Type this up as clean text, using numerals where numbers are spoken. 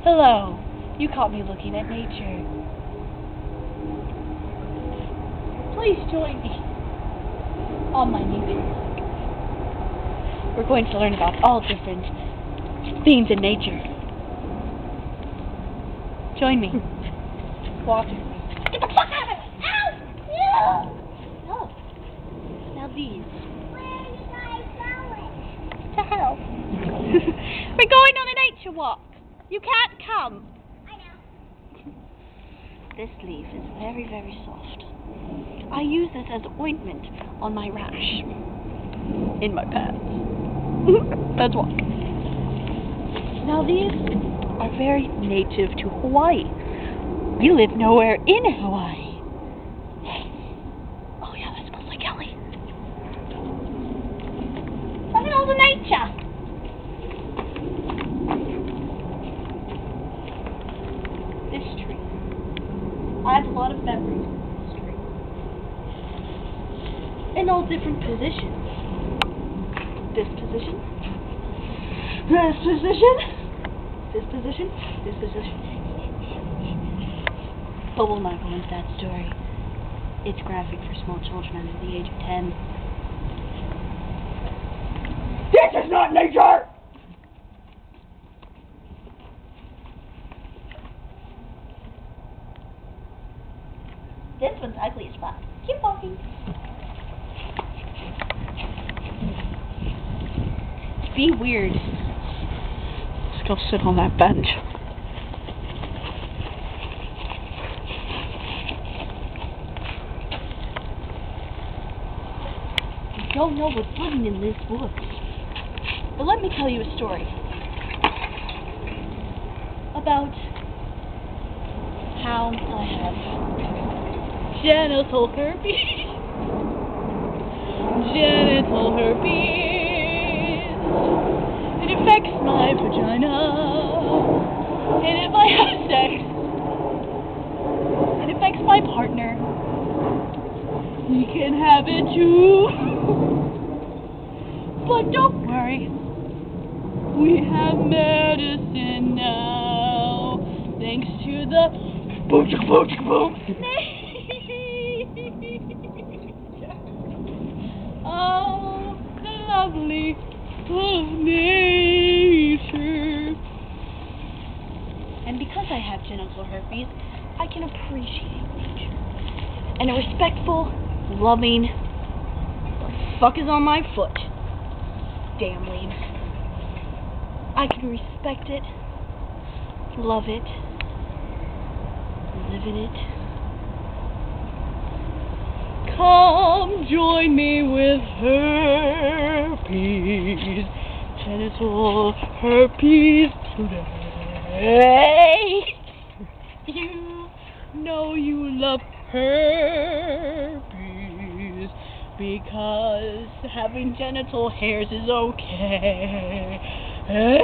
Hello. You caught me looking at nature. Please join me on my nature walk. We're going to learn about all different things in nature. Join me. Walk with me. Get the fuck out of it! Ow! No. Now these. Where are you guys going? To hell. We're going on a nature walk. You can't come. I know. This leaf is very, very soft. I use this as ointment on my rash. In my pants. Let's walk. Now these are very native to Hawaii. We live nowhere in Hawaii. Oh yeah, that smells like Kelly. Look at all the nature. This tree. I have a lot of memories with this tree. In all different positions. This position. This position. This position. This position. But we'll not go into that story. It's graphic for small children under the age of 10. This is not nature! This one's ugly as fuck. Keep walking. Be weird. Let's go sit on that bench. I don't know what's living in this woods. But let me tell you a story about how I have genital herpes. Genital herpes. It affects my vagina. And if I have sex, it affects my partner. He can have it too. But don't worry. We have medicine now. Thanks to the boom chicka boom chicka boom. Oh, the lovely of nature. And because I have genital herpes, I can appreciate nature. And a respectful, loving, the fuck is on my foot? Damn leaves. I can respect it, love it, live in it. Come join me with herpes, genital herpes today. You know you love herpes because having genital hairs is okay. Hey.